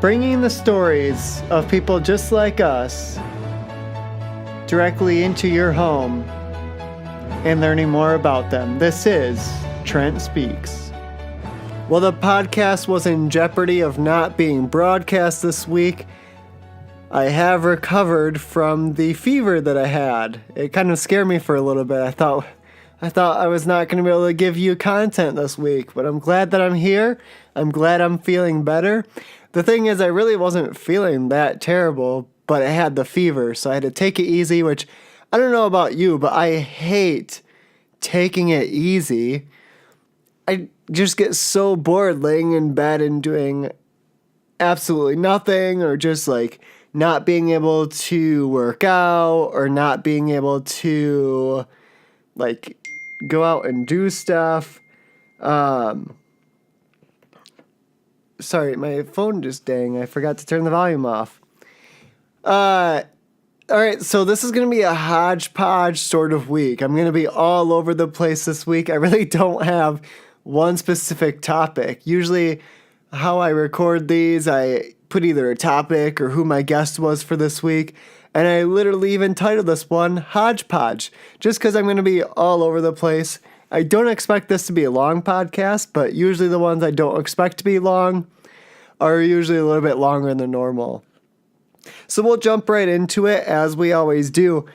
bringing the stories of people just like us directly into your home and learning more about them. This is Trent Speaks. Well, the podcast was in jeopardy of not being broadcast this week. I have recovered from the fever that I had. It kind of scared me for a little bit. I thought I was not going to be able to give you content this week, but I'm glad that I'm here. I'm glad I'm feeling better. The thing is, I really wasn't feeling that terrible, but I had the fever, so I had to take it easy, which I don't know about you, but I hate taking it easy. I just get so bored laying in bed and doing absolutely nothing, or just like not being able to work out, or not being able to like go out and do stuff. Sorry, my phone just dang. I forgot to turn the volume off. All right, so this is going to be a hodgepodge sort of week. I'm going to be all over the place this week. I really don't have one specific topic. Usually how I record these, I put either a topic or who my guest was for this week. And I literally even titled this one Hodgepodge, just because I'm going to be all over the place. I don't expect this to be a long podcast, but usually the ones I don't expect to be long are usually a little bit longer than normal. So we'll jump right into it, as we always do.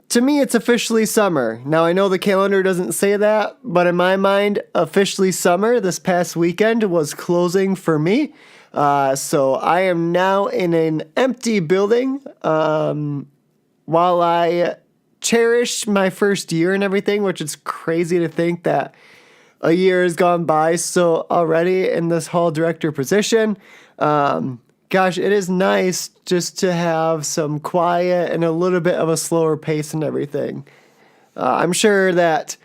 To me, it's officially summer. Now, I know the calendar doesn't say that, but in my mind, officially summer this past weekend was closing for me. So I am now in an empty building. While I cherished my first year and everything, which is crazy to think that a year has gone by so already in this hall director position. Gosh, it is nice just to have some quiet and a little bit of a slower pace and everything. I'm sure that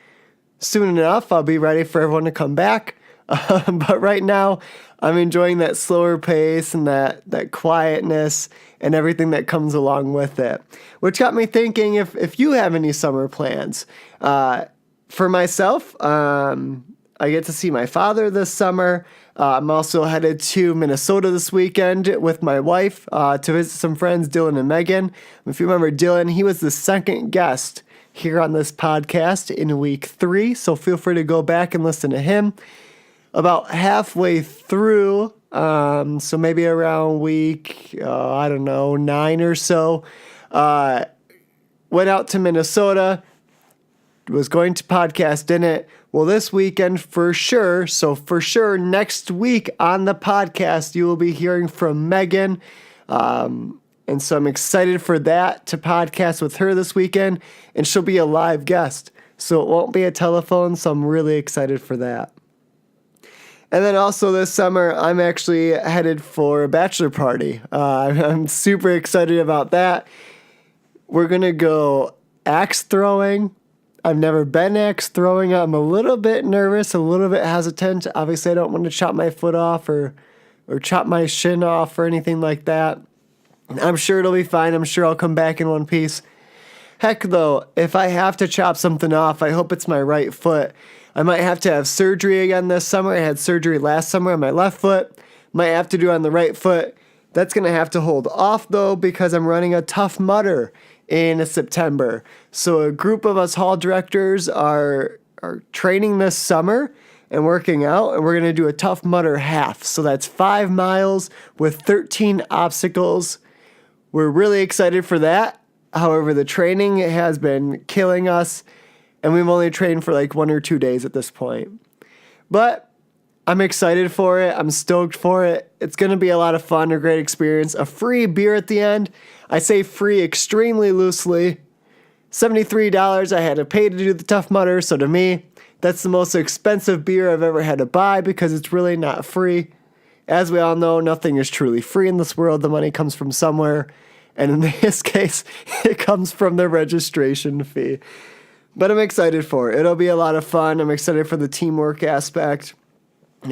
soon enough I'll be ready for everyone to come back. But right now I'm enjoying that slower pace and that quietness and everything that comes along with it. Which got me thinking if you have any summer plans. For myself, I get to see my father this summer. I'm also headed to Minnesota this weekend with my wife to visit some friends, Dylan and Megan. If you remember Dylan, he was the second guest here on this podcast in week 3, so feel free to go back and listen to him. About halfway through, so maybe around week, 9 or so, went out to Minnesota, was going to podcast in it. Well, this weekend for sure, next week on the podcast, you will be hearing from Megan. And so I'm excited for that, to podcast with her this weekend, and she'll be a live guest. So it won't be a telephone, so I'm really excited for that. And then also this summer, I'm actually headed for a bachelor party. I'm super excited about that. We're going to go axe throwing. I've never been axe throwing. I'm a little bit nervous, a little bit hesitant. Obviously, I don't want to chop my foot off or chop my shin off or anything like that. I'm sure it'll be fine. I'm sure I'll come back in one piece. Heck, though, if I have to chop something off, I hope it's my right foot. I might have to have surgery again this summer. I had surgery last summer on my left foot. Might have to do it on the right foot. That's going to have to hold off, though, because I'm running a Tough Mudder in September. So a group of us hall directors are training this summer and working out, and we're going to do a Tough Mudder half. So that's 5 miles with 13 obstacles. We're really excited for that. However, the training has been killing us, and we've only trained for like 1 or 2 days at this point. But I'm excited for it. I'm stoked for it. It's going to be a lot of fun, a great experience. A free beer at the end. I say free extremely loosely. $73 I had to pay to do the Tough Mudder, so to me, that's the most expensive beer I've ever had to buy because it's really not free. As we all know, nothing is truly free in this world. The money comes from somewhere, and in this case, it comes from the registration fee. But I'm excited for it. It'll be a lot of fun. I'm excited for the teamwork aspect,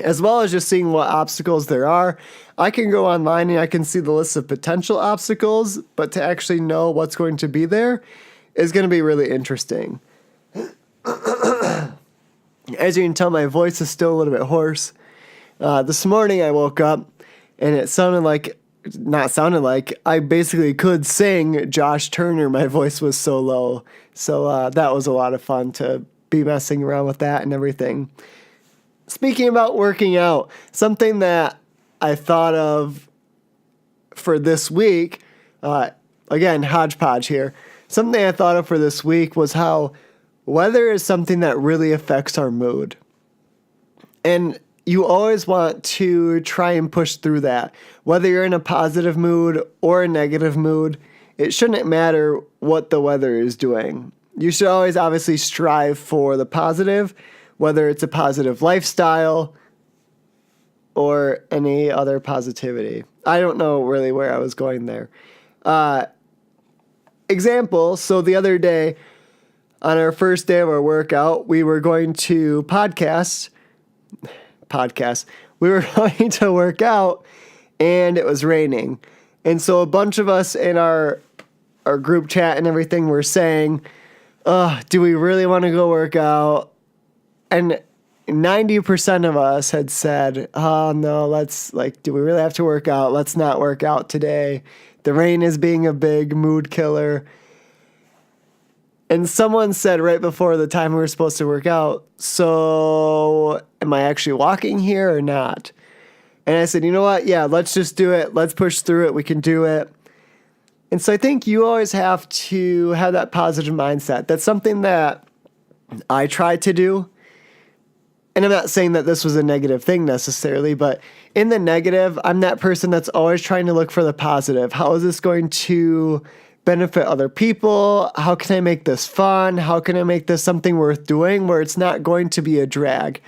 as well as just seeing what obstacles there are. I can go online and I can see the list of potential obstacles, but to actually know what's going to be there is going to be really interesting. As you can tell, my voice is still a little bit hoarse. This morning I woke up and I basically could sing Josh Turner. My voice was so low. So that was a lot of fun to be messing around with that and everything. Speaking about working out, something that I thought of for this week, again, hodgepodge here. Something I thought of for this week was how weather is something that really affects our mood. And you always want to try and push through that. Whether you're in a positive mood or a negative mood, it shouldn't matter what the weather is doing. You should always obviously strive for the positive, whether it's a positive lifestyle or any other positivity. I don't know really where I was going there. Example, so the other day, on our first day of our workout, we were going to podcast. We were going to work out, and it was raining. And so a bunch of us in our group chat and everything were saying, do we really want to go work out? And 90% of us had said, oh no, do we really have to work out? Let's not work out today. The rain is being a big mood killer. And someone said right before the time we were supposed to work out, so am I actually walking here or not? And I said, you know what? Yeah, let's just do it. Let's push through it. We can do it. And so I think you always have to have that positive mindset. That's something that I tried to do. And I'm not saying that this was a negative thing necessarily, but in the negative, I'm that person that's always trying to look for the positive. How is this going to benefit other people? How can I make this fun? How can I make this something worth doing where it's not going to be a drag?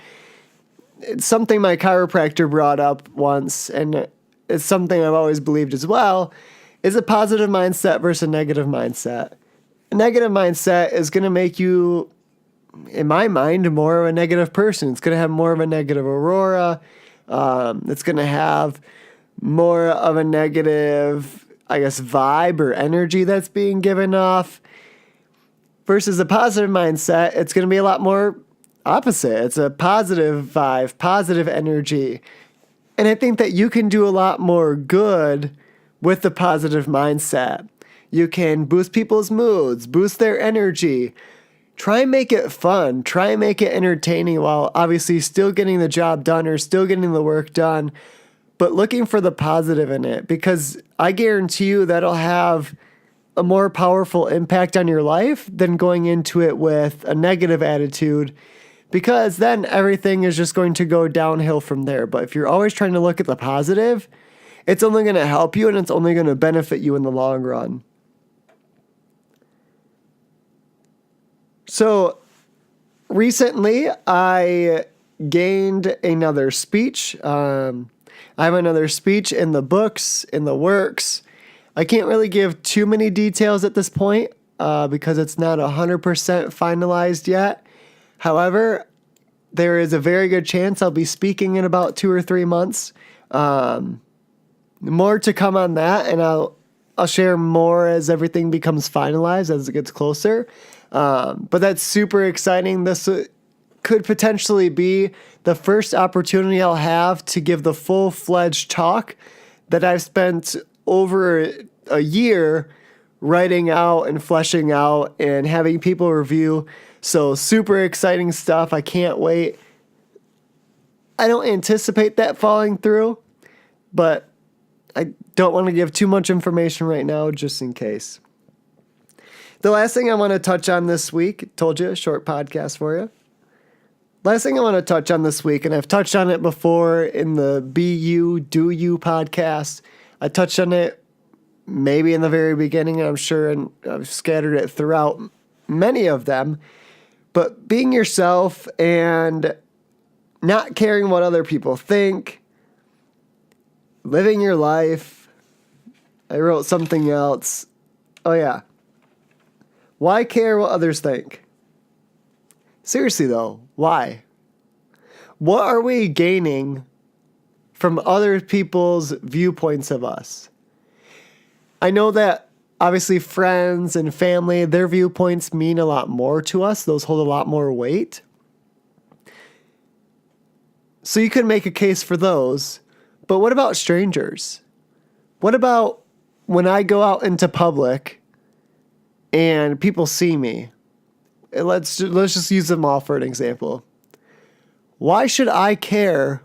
It's something my chiropractor brought up once, and it's something I've always believed as well, is a positive mindset versus a negative mindset. A negative mindset is going to make you, in my mind, more of a negative person. It's going to have more of a negative aurora. It's going to have more of a negative, vibe or energy that's being given off. Versus a positive mindset, it's going to be a lot more opposite. It's a positive vibe, positive energy. And I think that you can do a lot more good with the positive mindset. You can boost people's moods, boost their energy. Try and make it fun. Try and make it entertaining while obviously still getting the job done or still getting the work done, but looking for the positive in it, because I guarantee you that'll have a more powerful impact on your life than going into it with a negative attitude, because then everything is just going to go downhill from there. But if you're always trying to look at the positive, it's only going to help you and it's only going to benefit you in the long run. So recently I gained another speech. I have another speech in the books, in the works. I can't really give too many details at this point because it's not 100% finalized yet. However, there is a very good chance I'll be speaking in about 2 or 3 months. More to come on that, and I'll share more as everything becomes finalized, as it gets closer. But that's super exciting. This could potentially be the first opportunity I'll have to give the full-fledged talk that I've spent over a year writing out and fleshing out and having people review. So super exciting stuff. I can't wait. I don't anticipate that falling through, but I don't want to give too much information right now just in case. The last thing I want to touch on this week, told you, a short podcast for you. Last thing I want to touch on this week, and I've touched on it before in the Be You, Do You podcast. I touched on it maybe in the very beginning, and I'm sure and I've scattered it throughout many of them. But being yourself and not caring what other people think, living your life. I wrote something else. Oh, yeah. Why care what others think? Seriously, though, why? What are we gaining from other people's viewpoints of us? I know that obviously friends and family, their viewpoints mean a lot more to us. Those hold a lot more weight. So you could make a case for those. But what about strangers? What about when I go out into public and people see me? Let's just use them all for an example. Why should I care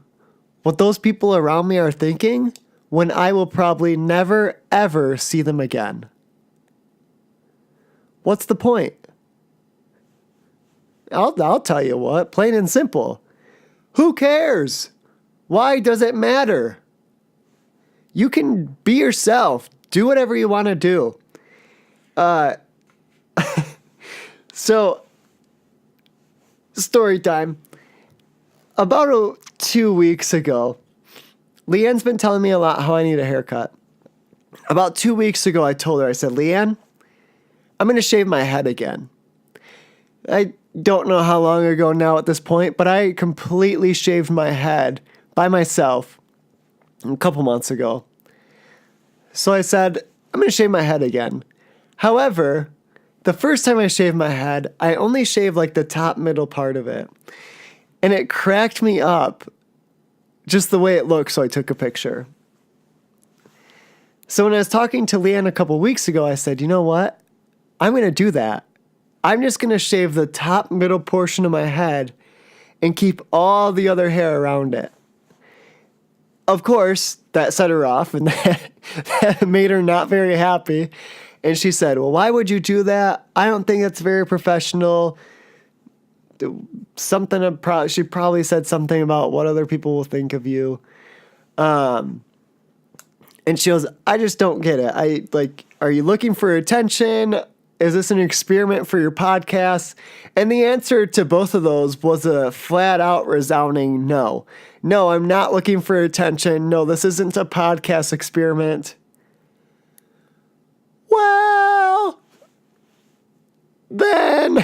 what those people around me are thinking when I will probably never, ever see them again? What's the point? I'll tell you what, plain and simple. Who cares? Why does it matter? You can be yourself. Do whatever you want to do. So, story time. About 2 weeks ago, Leanne's been telling me a lot how I need a haircut. About 2 weeks ago, I told her, I said, Leanne, I'm going to shave my head again. I don't know how long ago now at this point, but I completely shaved my head by myself a couple months ago. So I said, I'm going to shave my head again. However, the first time I shaved my head, I only shaved like the top middle part of it. And it cracked me up just the way it looked, so I took a picture. So when I was talking to Leanne a couple weeks ago, I said, you know what? I'm going to do that. I'm just going to shave the top middle portion of my head and keep all the other hair around it. Of course, that set her off and that made her not very happy. And she said, well, why would you do that? I don't think that's very professional. She probably said something about what other people will think of you. And she goes, I just don't get it. Are you looking for attention? Is this an experiment for your podcast? And the answer to both of those was a flat out resounding no. No, I'm not looking for attention. No, this isn't a podcast experiment. Well, then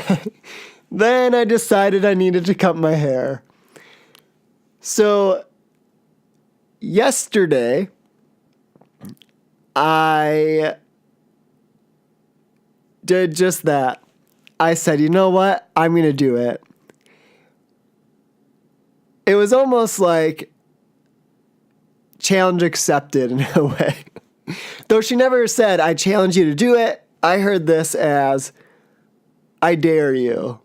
I decided I needed to cut my hair. So yesterday, I did just that. I said, you know what? I'm going to do it. It was almost like challenge accepted in a way. Though she never said, I challenge you to do it. I heard this as, I dare you.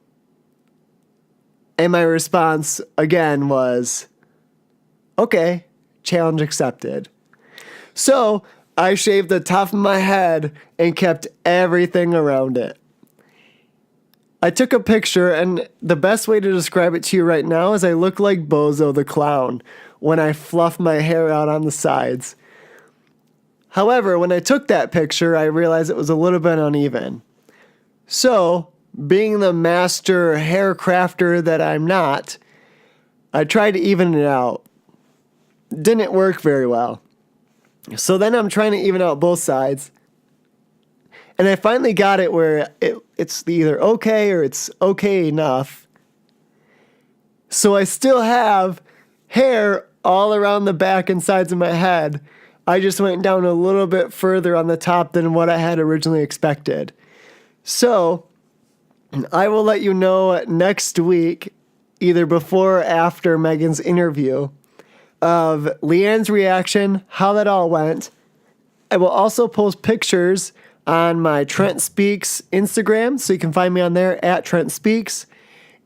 And my response again was, okay, challenge accepted. So I shaved the top of my head and kept everything around it. I took a picture, and the best way to describe it to you right now is I look like Bozo the Clown when I fluff my hair out on the sides. However, when I took that picture, I realized it was a little bit uneven. So, being the master hair crafter that I'm not, I tried to even it out. Didn't work very well. So then I'm trying to even out both sides. And I finally got it where it's either okay or it's okay enough. So I still have hair all around the back and sides of my head. I just went down a little bit further on the top than what I had originally expected. So I will let you know next week, either before or after Megan's interview, of Leanne's reaction, how that all went. I will also post pictures on my Trent Speaks Instagram, so you can find me on there at Trent Speaks,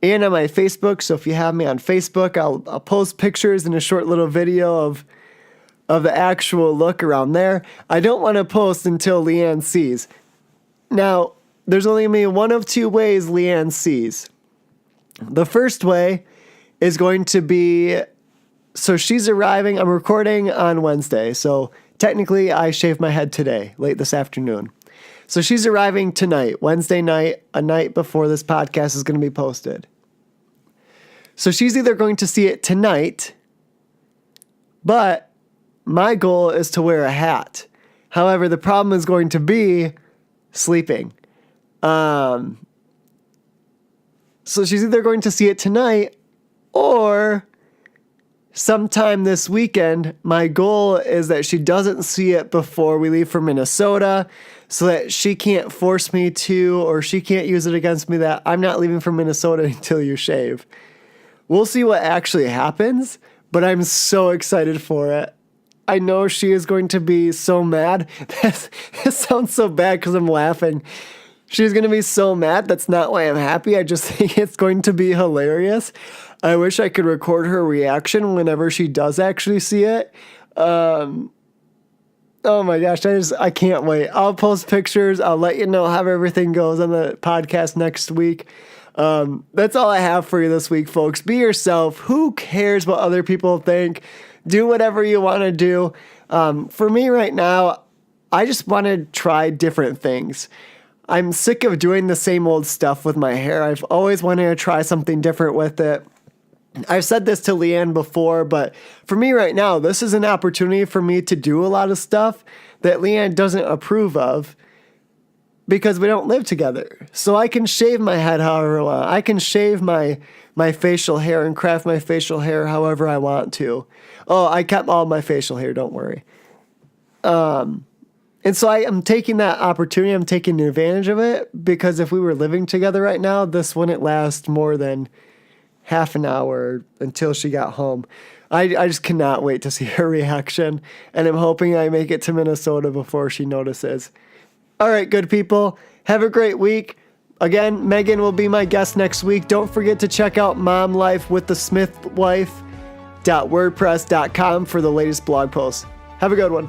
and on my Facebook. So if you have me on Facebook, I'll post pictures and a short little video of the actual look around there. I don't want to post until Leanne sees. Now, there's only going to be one of two ways Leanne sees. The first way is going to be, so she's arriving, I'm recording on Wednesday, so technically I shaved my head today, late this afternoon. So she's arriving tonight, Wednesday night, a night before this podcast is going to be posted. So she's either going to see it tonight, but my goal is to wear a hat. However, the problem is going to be sleeping. So she's either going to see it tonight or sometime this weekend. My goal is that she doesn't see it before we leave for Minnesota so that she can't force me to, or she can't use it against me that I'm not leaving for Minnesota until you shave. We'll see what actually happens, but I'm so excited for it. I know she is going to be so mad. It sounds so bad because I'm laughing. She's going to be so mad. That's not why I'm happy. I just think it's going to be hilarious. I wish I could record her reaction whenever she does actually see it. Oh my gosh, I can't wait. I'll post pictures. I'll let you know how everything goes on the podcast next week. That's all I have for you this week, folks. Be yourself. Who cares what other people think? Do whatever you want to do. For me right now, I just want to try different things. I'm sick of doing the same old stuff with my hair. I've always wanted to try something different with it. I've said this to Leanne before, but for me right now, this is an opportunity for me to do a lot of stuff that Leanne doesn't approve of because we don't live together. So I can shave my head however I want. I can shave my facial hair and craft my facial hair however I want to. Oh, I kept all my facial hair, don't worry. And so I am taking that opportunity. I'm taking advantage of it because if we were living together right now, this wouldn't last more than half an hour until she got home. I just cannot wait to see her reaction. And I'm hoping I make it to Minnesota before she notices. All right, good people. Have a great week. Again, Megan will be my guest next week. Don't forget to check out Mom Life with the Smith Wife.wordpress.com for the latest blog posts. Have a good one.